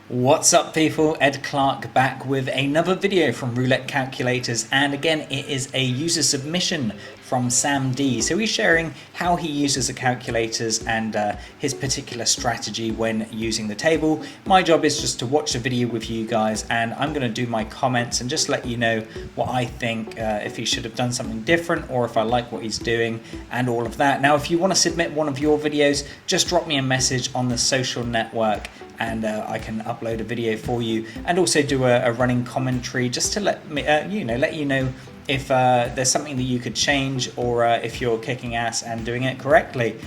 What's up people, Ed Clark back with another video from Roulette Calculators, and again it is a user submission from Sam D. So he's sharing how he uses the calculators and his particular strategy when using the table. My job is just to watch the video with you guys, and I'm going to do my comments and just let you know what I think, if he should have done something different or if I like what he's doing and all of that. Now if you want to submit one of your videos, just drop me a message on the social network and I can upload a video for you, and also do a running commentary just to let me let you know if there's something that you could change, or if you're kicking ass and doing it correctly,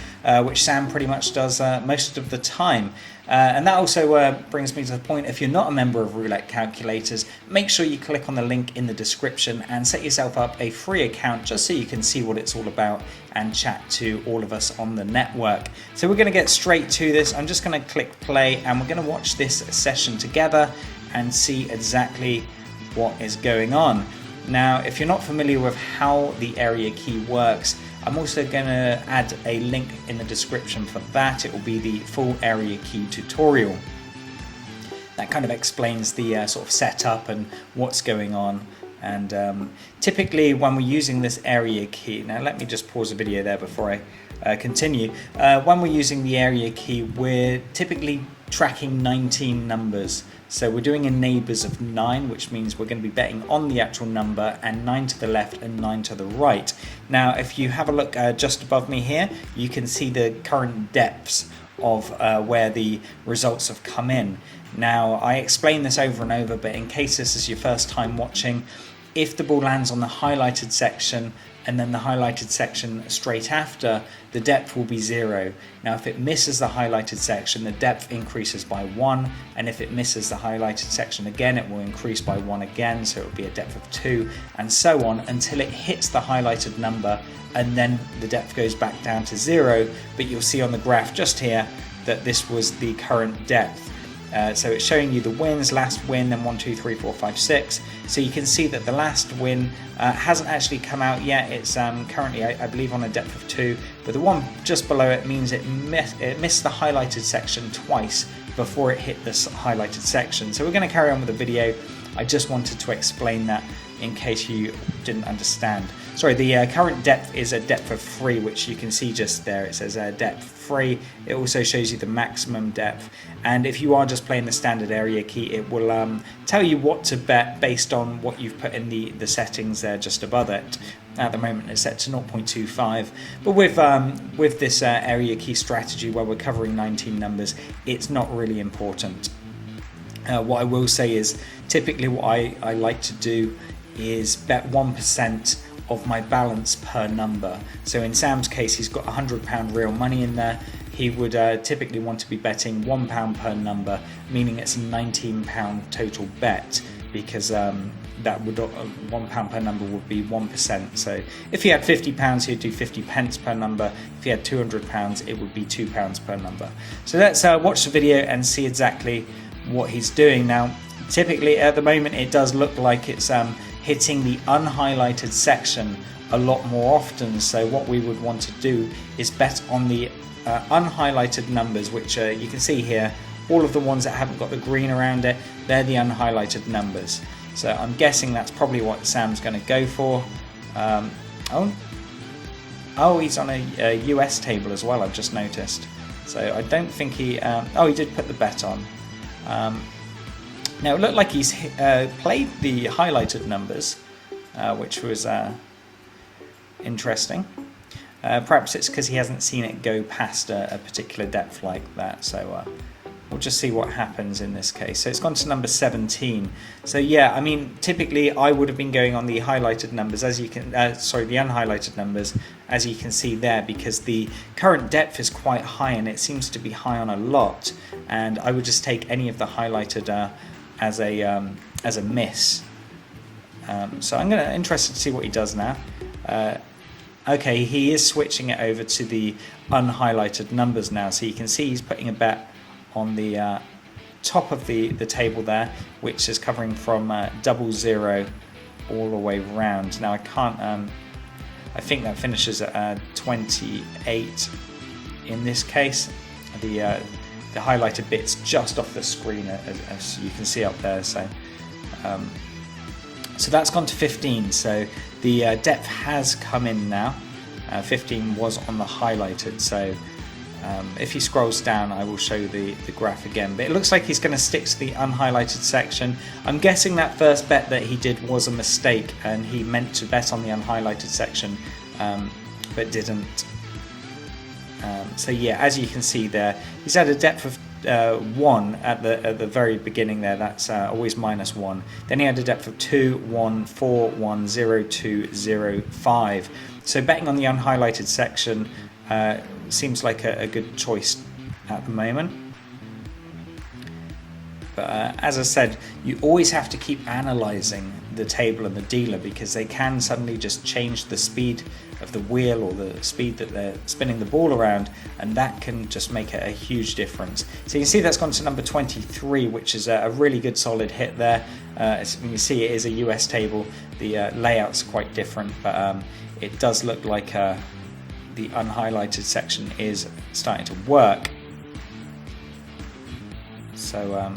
which Sam pretty much does most of the time. And that also brings me to the point, if you're not a member of Roulette Calculators, make sure you click on the link in the description and set yourself up a free account just so you can see what it's all about and chat to all of us on the network. So we're going to get straight to this. I'm just going to click play and we're going to watch this session together and see exactly what is going on. Now, if you're not familiar with how the area key works, I'm also going to add a link in the description for that. It will be the full area key tutorial. That kind of explains the sort of setup and what's going on. And typically when we're using this area key, now let me just pause the video there before I continue. When we're using the area key, we're typically tracking 19 numbers. So we're doing a neighbours of 9, which means we're going to be betting on the actual number, and 9 to the left and 9 to the right. Now if you have a look just above me here, you can see the current depths of where the results have come in. Now I explain this over and over, but in case this is your first time watching, if the ball lands on the highlighted section and then the highlighted section straight after, the depth will be 0. Now if it misses the highlighted section, the depth increases by 1, and if it misses the highlighted section again, it will increase by 1 again, so it will be a depth of 2, and so on until it hits the highlighted number, and then the depth goes back down to 0. But you'll see on the graph just here that this was the current depth. So it's showing you the wins, last win, then 1, 2, 3, 4, 5, 6. So you can see that the last win hasn't actually come out yet. It's currently, I believe, on a depth of 2, but the one just below it means it missed the highlighted section twice before it hit this highlighted section. So we're going to carry on with the video. I just wanted to explain that in case you didn't understand. Sorry, the current depth is a depth of 3, which you can see just there. It says depth 3. It also shows you the maximum depth. And if you are just playing the standard area key, it will tell you what to bet based on what you've put in the settings there just above it. At the moment it's set to 0.25, but with this area key strategy where we're covering 19 numbers, it's not really important. What I will say is typically what I like to do is bet 1% of my balance per number. So in Sam's case, he's got £100 real money in there. He would typically want to be betting £1 per number, meaning it's a £19 total bet, because that would £1 per number would be 1%. So if he had £50, he'd do 50 pence per number. If he had £200, it would be £2 per number. So let's watch the video and see exactly what he's doing. Now typically at the moment it does look like it's hitting the unhighlighted section a lot more often. So what we would want to do is bet on the unhighlighted numbers, which you can see here, all of the ones that haven't got the green around it, they're the unhighlighted numbers. So I'm guessing that's probably what Sam's going to go for. Oh, he's on a US table as well, I've just noticed. So I don't think he he did put the bet on. Now it looked like he's played the highlighted numbers, which was interesting. Perhaps it's because he hasn't seen it go past a particular depth like that. So we'll just see what happens in this case. So it's gone to number 17. So yeah, I mean, typically I would have been going on the highlighted numbers, as you can, the unhighlighted numbers, as you can see there, because the current depth is quite high and it seems to be high on a lot. And I would just take any of the highlighted as a miss. So I'm interested to see what he does now. Okay, he is switching it over to the unhighlighted numbers now. So you can see he's putting a bet on the top of the table there, which is covering from 00 all the way round. Now I can't I think that finishes at 28 in this case. The highlighted bit's just off the screen, as you can see up there. So that's gone to 15. So the depth has come in now. 15 was on the highlighted. So if he scrolls down, I will show you the graph again. But it looks like he's going to stick to the unhighlighted section. I'm guessing that first bet that he did was a mistake, and he meant to bet on the unhighlighted section, but didn't. So yeah, as you can see there, he's had a depth of 1 at the very beginning there. That's always -1. Then he had a depth of 2, 1, 4, 1, 0, 2, 0, 5. So betting on the unhighlighted section seems like a good choice at the moment. But as I said, you always have to keep analysing the table and the dealer, because they can suddenly just change the speed of the wheel or the speed that they're spinning the ball around, and that can just make a huge difference. So you can see that's gone to number 23, which is a really good solid hit there. As you can see, it is a US table. The layout's quite different, but it does look like the unhighlighted section is starting to work. So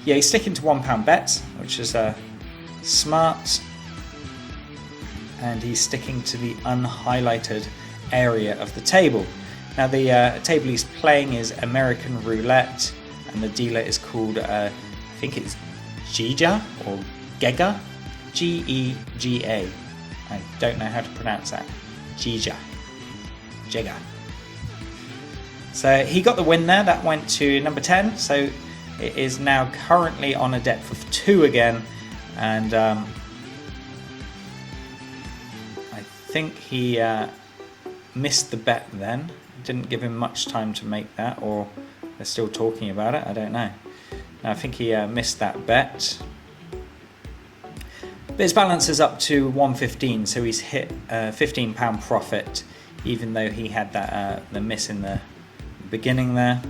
yeah, he's sticking to £1 bets, which is smart, and he's sticking to the unhighlighted area of the table. Now the table he's playing is American Roulette, and the dealer is called I think it's Gega or Gega, G-E-G-A. I don't know how to pronounce that. Gega. So he got the win there. That went to number 10. So it is now currently on a depth of 2 again, and I think he missed the bet then. Didn't give him much time to make that, or they're still talking about it, I don't know. I think he missed that bet. But his balance is up to 115, so he's hit a £15 profit, even though he had that the miss in the beginning there.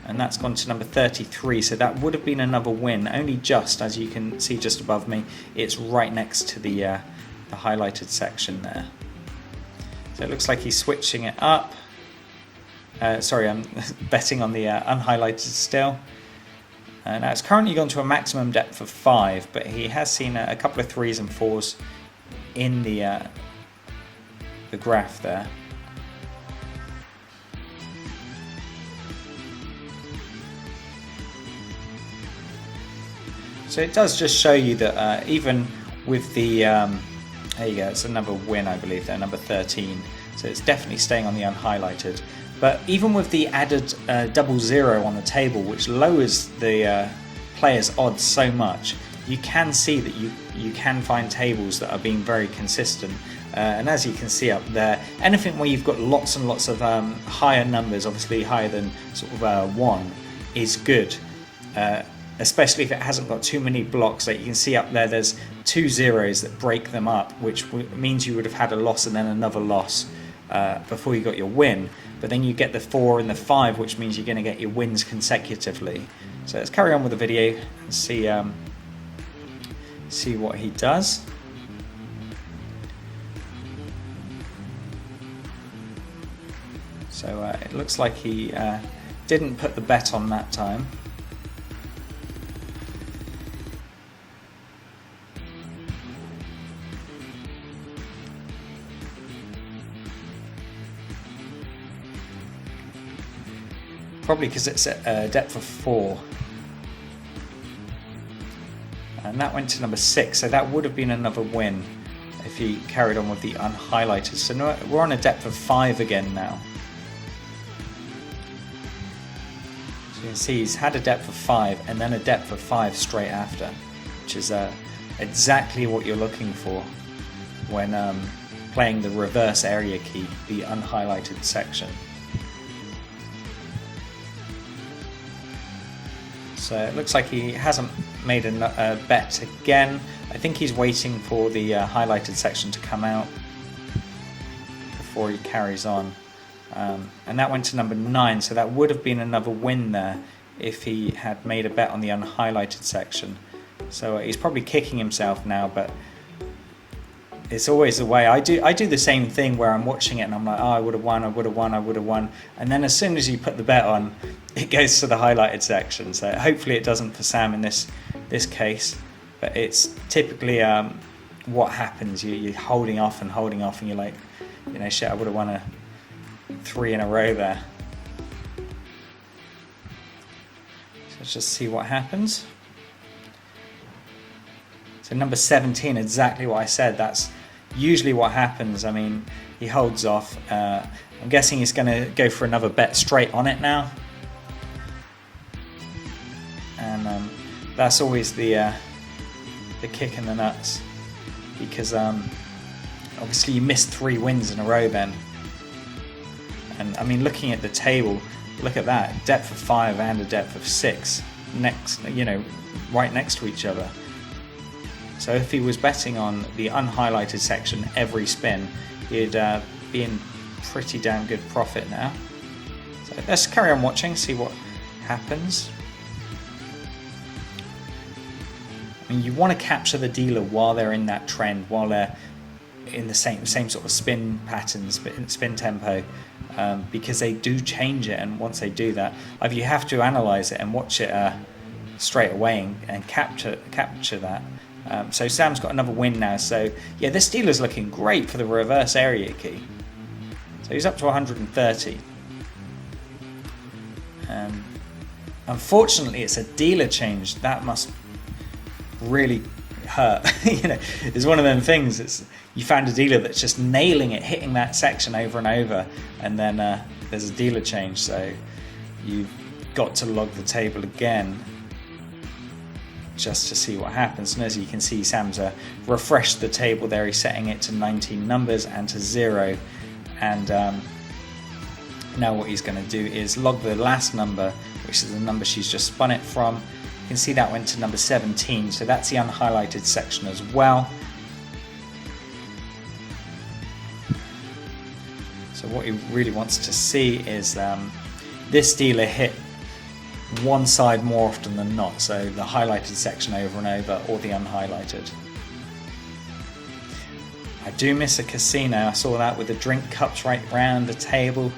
And that's gone to number 33, so that would have been another win, only just, as you can see just above me, it's right next to the highlighted section there. So it looks like he's switching it up. Sorry, I'm betting on the unhighlighted still. Now it's currently gone to a maximum depth of 5, but he has seen a couple of 3s and 4s in the graph there. So it does just show you that even with the, there you go, it's another win I believe there, number 13. So it's definitely staying on the unhighlighted. But even with the added 00 on the table, which lowers the player's odds so much, you can see that you can find tables that are being very consistent. And as you can see up there, anything where you've got lots and lots of higher numbers, obviously higher than sort of 1, is good. Especially if it hasn't got too many blocks. Like you can see up there, there's 2 zeros that break them up, which means you would have had a loss and then another loss before you got your win. But then you get the 4 and the 5, which means you're going to get your wins consecutively. So let's carry on with the video and see what he does. So it looks like he didn't put the bet on that time. Probably because it's at a depth of 4. And that went to number 6, so that would have been another win if he carried on with the unhighlighted. So no, we're on a depth of 5 again now. So you can see he's had a depth of 5 and then a depth of 5 straight after, which is exactly what you're looking for when playing the reverse area key, the unhighlighted section. So it looks like he hasn't made a bet again. I think he's waiting for the highlighted section to come out before he carries on. And that went to number 9, so that would have been another win there if he had made a bet on the unhighlighted section. So he's probably kicking himself now, but it's always the way. I do the same thing where I'm watching it and I'm like, oh, I would have won, I would have won, I would have won. And then as soon as you put the bet on, it goes to the highlighted section. So hopefully it doesn't for Sam in this case. But it's typically what happens. You're holding off and you're like, shit, I would have won 3 in a row there. So let's just see what happens. So number 17, exactly what I said. That's usually what happens. I mean, he holds off. I'm guessing he's going to go for another bet straight on it now. And that's always the kick in the nuts. Because obviously you missed 3 wins in a row then. And I mean, looking at the table, look at that. Depth of 5 and a depth of 6. Right next to each other. So if he was betting on the unhighlighted section every spin, he'd be in pretty damn good profit now. So let's carry on watching, see what happens. I mean, you want to capture the dealer while they're in that trend, while they're in the same sort of spin patterns, spin tempo, because they do change it. And once they do that, either you have to analyze it and watch it straight away and capture that. So Sam's got another win now. So yeah, this dealer's looking great for the reverse area key. So he's up to 130. Unfortunately, it's a dealer change. That must really hurt. It's one of them things. You found a dealer that's just nailing it, hitting that section over and over, and then there's a dealer change. So you've got to log the table again, just to see what happens. And as you can see, Sam's refreshed the table there. He's setting it to 19 numbers and to 0. And now what he's going to do is log the last number, which is the number she's just spun it from. You can see that went to number 17. So that's the unhighlighted section as well. So what he really wants to see is this dealer hit one side more often than not, so the highlighted section over and over, or the unhighlighted. I do miss a casino. I saw that with the drink cups right round the table.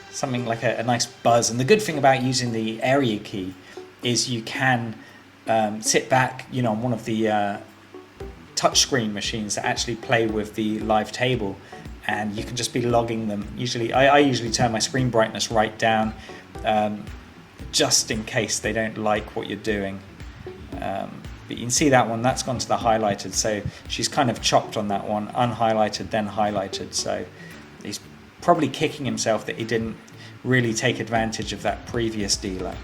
Something like a nice buzz. And the good thing about using the area key is you can sit back, on one of the touchscreen machines that actually play with the live table, and you can just be logging them. I usually turn my screen brightness right down, just in case they don't like what you're doing. But you can see that one, that's gone to the highlighted, so she's kind of chopped on that one, unhighlighted then highlighted. So he's probably kicking himself that he didn't really take advantage of that previous dealer.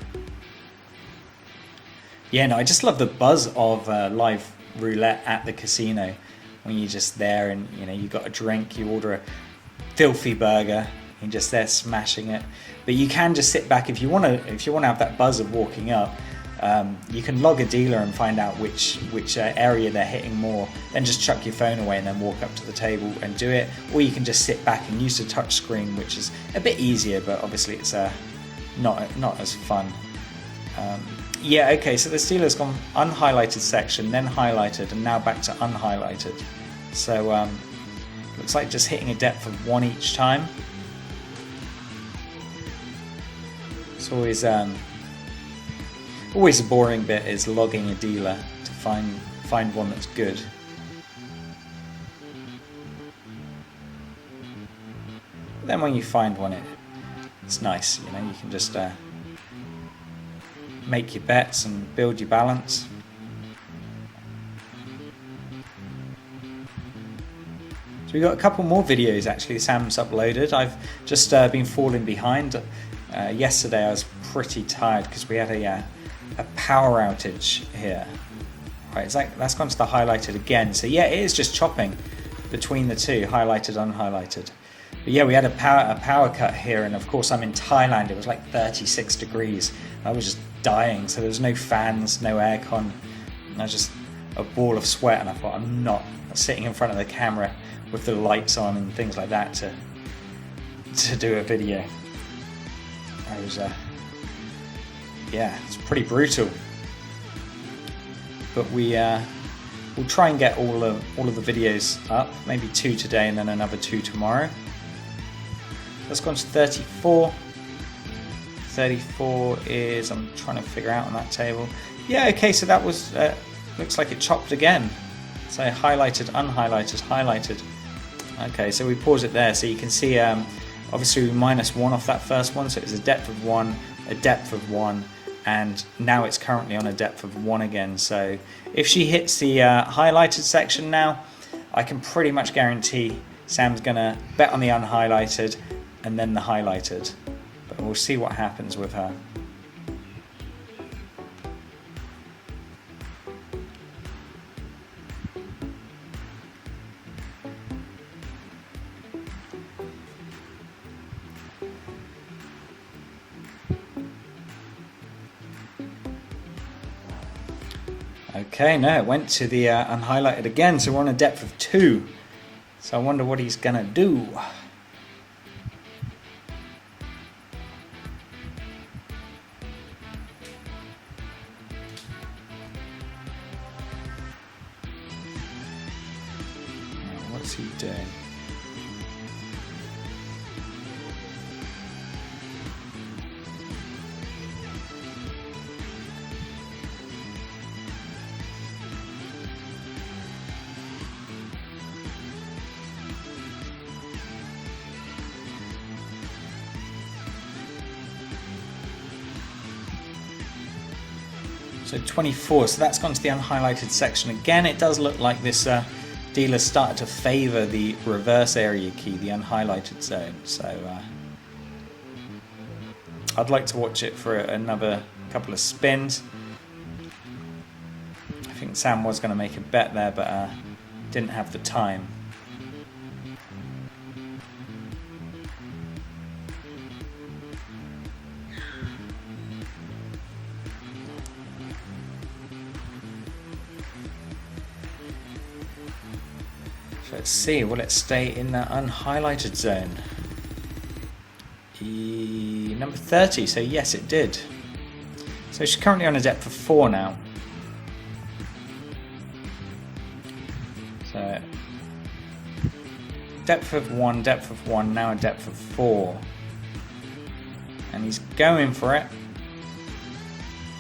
Yeah, no, I just love the buzz of live roulette at the casino, when you're just there and you got a drink, you order a filthy burger, you're just there smashing it. But you can just sit back if you want to have that buzz of walking up. You can log a dealer and find out which area they're hitting more. Then just chuck your phone away and then walk up to the table and do it. Or you can just sit back and use the touch screen, which is a bit easier, but obviously it's not as fun. Yeah, okay, so this dealer's gone unhighlighted section, then highlighted, and now back to unhighlighted. So looks like just hitting a depth of 1 each time. It's always a boring bit is logging a dealer to find one that's good. But then when you find one, it's nice. You can just make your bets and build your balance. So we got a couple more videos actually Sam's uploaded. I've just been falling behind. Yesterday I was pretty tired because we had a power outage here. Right, that's gone to the highlighted again. So yeah, it is just chopping between the two, highlighted, unhighlighted. But yeah, we had a power cut here, and of course I'm in Thailand. It was like 36 degrees. I was just dying, so there was no fans, no aircon. I was just a ball of sweat, and I thought, I'm not sitting in front of the camera with the lights on and things like that to do a video. I was yeah, it's pretty brutal. But we we'll try and get all of the videos up, maybe 2 today and then another 2 tomorrow. Let's go on to 34. 34 is, I'm trying to figure out on that table. Yeah, okay, so that was, looks like it chopped again. So highlighted, unhighlighted, highlighted. Okay, so we pause it there, so you can see obviously we -1 off that first one, so it was a depth of 1, a depth of 1, and now it's currently on a depth of 1 again. So if she hits the highlighted section now, I can pretty much guarantee Sam's gonna bet on the unhighlighted and then the highlighted. But we'll see what happens with her. Okay, no, it went to the unhighlighted again, so we're on a depth of 2. So I wonder what he's gonna do. What's he doing? So 24, so that's gone to the unhighlighted section again. It does look like this dealer started to favour the reverse area key, the unhighlighted zone. So I'd like to watch it for another couple of spins. I think Sam was going to make a bet there, but didn't have the time. Let's see, will it stay in that unhighlighted zone? Number 30, so yes it did. So she's currently on a depth of 4 now. So depth of 1, now a depth of 4. And he's going for it.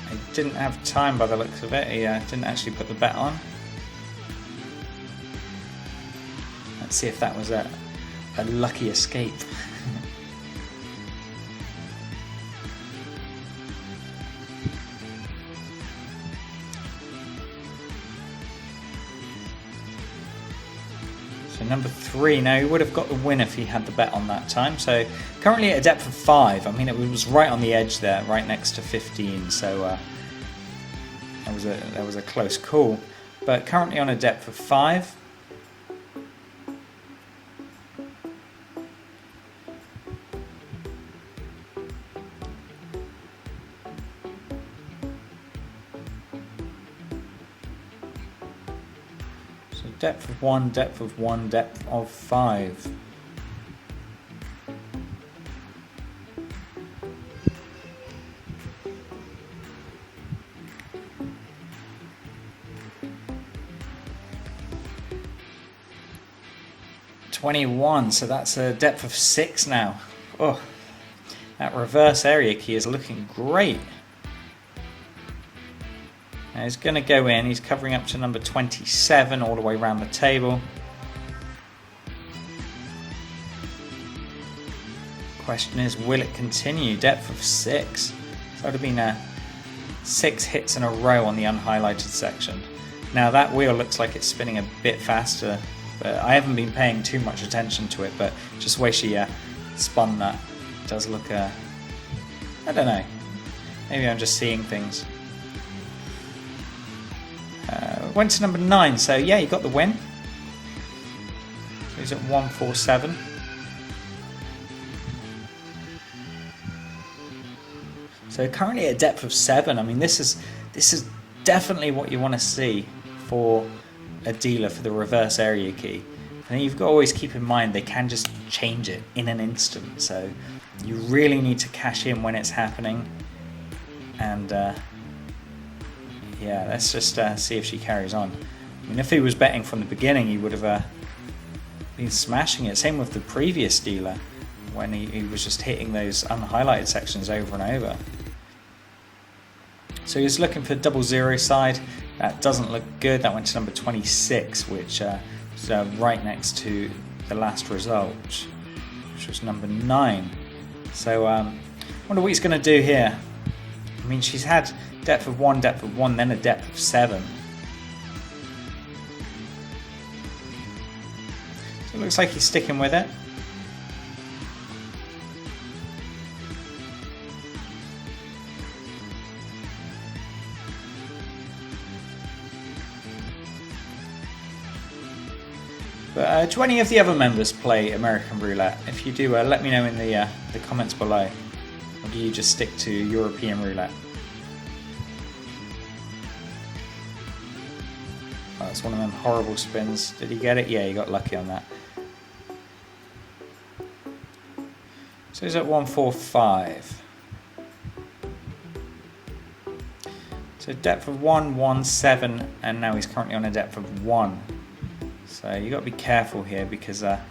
He didn't have time by the looks of it, he didn't actually put the bet on. Let's see if that was a lucky escape. So number 3, now he would have got the win if he had the bet on that time. So currently at a depth of 5, I mean it was right on the edge there, right next to 15, so that was a close call. But currently on a depth of 5. Depth of 1, depth of 1, depth of 5. $21, so that's a depth of 6 now. Oh, that reverse area key is looking great. Now he's going to go in, he's covering up to number 27 all the way around the table. Question is, will it continue? Depth of 6. So it would have been 6 hits in a row on the unhighlighted section. Now that wheel looks like it's spinning a bit faster, but I haven't been paying too much attention to it, but just the way she spun that does look, I don't know, maybe I'm just seeing things. Went to number 9, so yeah, he got the win. So he's at 147. So currently at a depth of 7. I mean, this is definitely what you want to see for a dealer for the reverse area key. And you've got to always keep in mind they can just change it in an instant. So you really need to cash in when it's happening. And yeah, let's just see if she carries on. I mean, if he was betting from the beginning, he would have been smashing it. Same with the previous dealer, when he was just hitting those unhighlighted sections over and over. So he was looking for double zero side. That doesn't look good. That went to number 26, which is right next to the last result, which was number 9. So I wonder what he's going to do here. I mean, she's had depth of 1, then a depth of 7. So it looks like he's sticking with it. But do any of the other members play American Roulette? If you do, let me know in the comments below. Or do you just stick to European Roulette? Oh, that's one of them horrible spins. Did he get it? Yeah, he got lucky on that. So he's at 145. So depth of 1, 1, 7, and now he's currently on a depth of 1. So you got to be careful here because that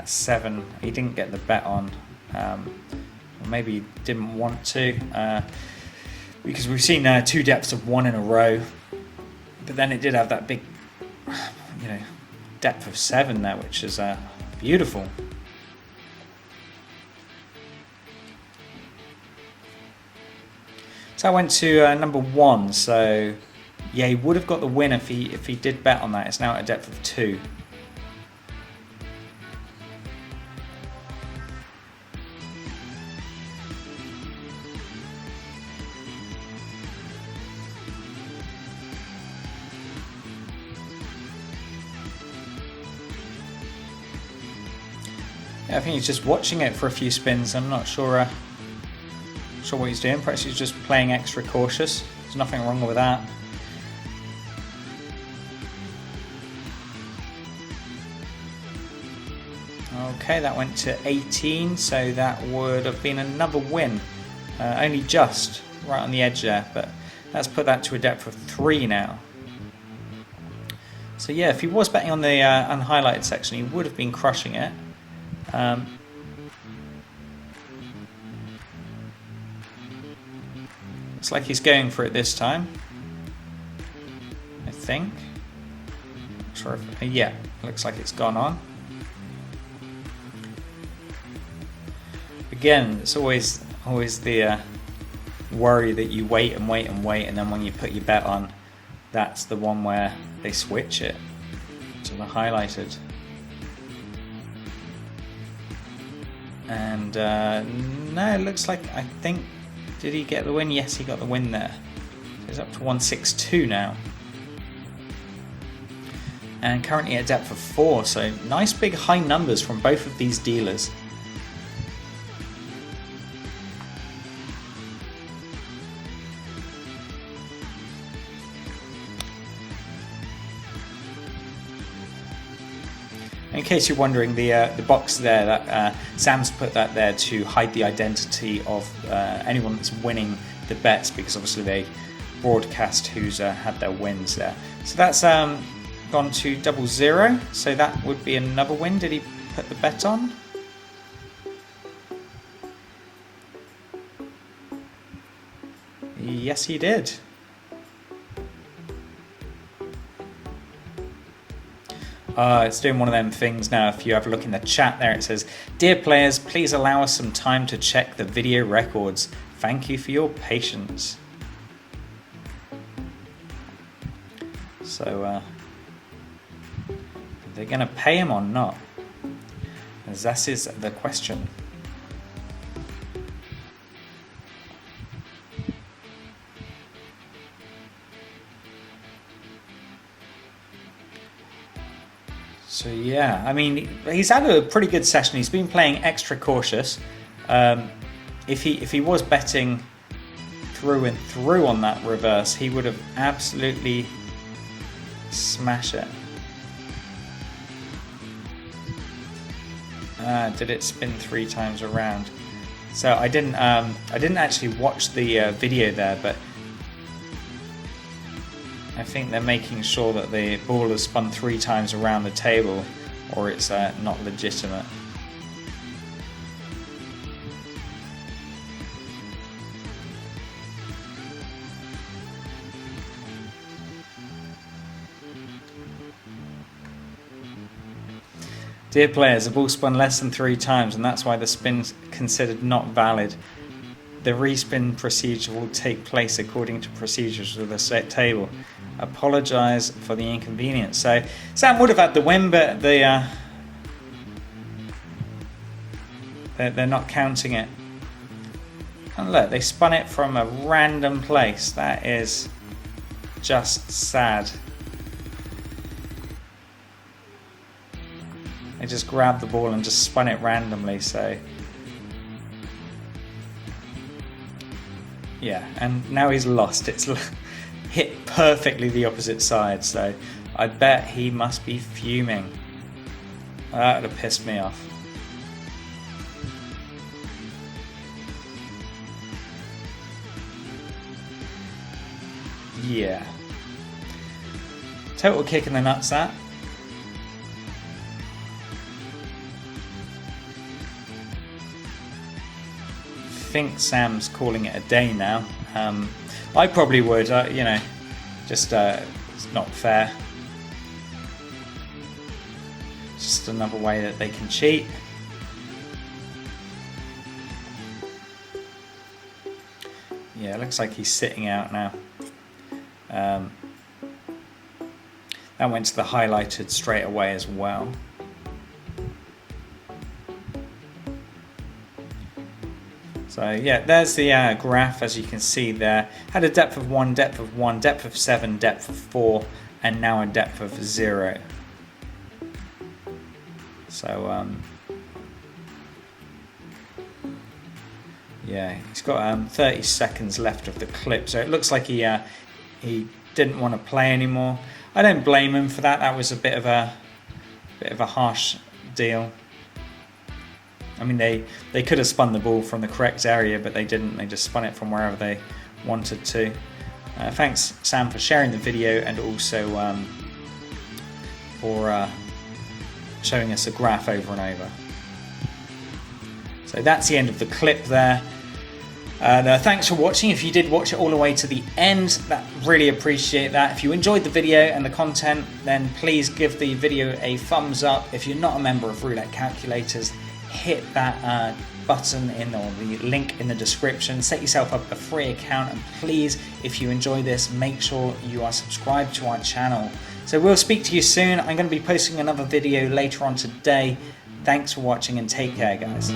7, he didn't get the bet on. Or maybe he didn't want to, because we've seen 2 depths of 1 in a row. But then it did have that big, depth of 7 there, which is beautiful. So I went to number 1. So yeah, he would have got the win if he did bet on that. It's now at a depth of 2. Yeah, I think he's just watching it for a few spins. I'm not sure what he's doing. Perhaps he's just playing extra cautious. There's nothing wrong with that. Okay, that went to 18, so that would have been another win. Only just right on the edge there, but let's put that to a depth of 3 now. So yeah, if he was betting on the unhighlighted section, he would have been crushing it. Looks like he's going for it this time, I think. Not sure if, yeah, looks like it's gone on. Again, it's always the worry that you wait and wait and wait, and then when you put your bet on, that's the one where they switch it to the highlighted. And no, it looks like, I think, did he get the win? Yes, he got the win there. So he's up to 162 now. And currently at a depth of 4, so nice big high numbers from both of these dealers. In case you're wondering, the box there, that Sam's put that there to hide the identity of anyone that's winning the bets, because obviously they broadcast who's had their wins there. So that's gone to 00, so that would be another win. Did he put the bet on? Yes, he did. It's doing one of them things now. If you have a look in the chat there, it says, "Dear players, please allow us some time to check the video records. Thank you for your patience." So, are they going to pay him or not? That is the question. So yeah, I mean, he's had a pretty good session. He's been playing extra cautious. If he was betting through and through on that reverse, he would have absolutely smashed it. Did it spin 3 times around? So I didn't actually watch the video there, but I think they're making sure that the ball is spun 3 times around the table, or it's not legitimate. Dear players, the ball spun less than 3 times, and that's why the spin's considered not valid. The respin procedure will take place according to procedures with the set table. Apologise for the inconvenience. So Sam would have had the win, but they're not counting it. And look, they spun it from a random place. That is just sad. They just grabbed the ball and just spun it randomly, so yeah, and now he's lost. It's hit perfectly the opposite side, so I bet he must be fuming. That would have pissed me off. Yeah. Total kick in the nuts, that. I think Sam's calling it a day now. I probably would, you know, just it's not fair. Just another way that they can cheat. Yeah, it looks like he's sitting out now. That went to the highlighted straight away as well. So yeah, there's the graph, as you can see there. Had a depth of 1, depth of 1, depth of 7, depth of 4, and now a depth of 0. So yeah, he's got 30 seconds left of the clip, so it looks like he didn't want to play anymore. I don't blame him for that. That was a bit of a harsh deal. I mean, they could have spun the ball from the correct area, but they didn't. They just spun it from wherever they wanted to. Thanks, Sam, for sharing the video, and also for showing us a graph over and over. So that's the end of the clip there. And thanks for watching. If you did watch it all the way to the end, that really appreciate that. If you enjoyed the video and the content, then please give the video a thumbs up. If you're not a member of Roulette Calculators, hit that button or the link in the description. Set yourself up a free account, and please, if you enjoy this, make sure you are subscribed to our channel. So we'll speak to you soon. I'm going to be posting another video later on today. Thanks for watching, and take care, guys.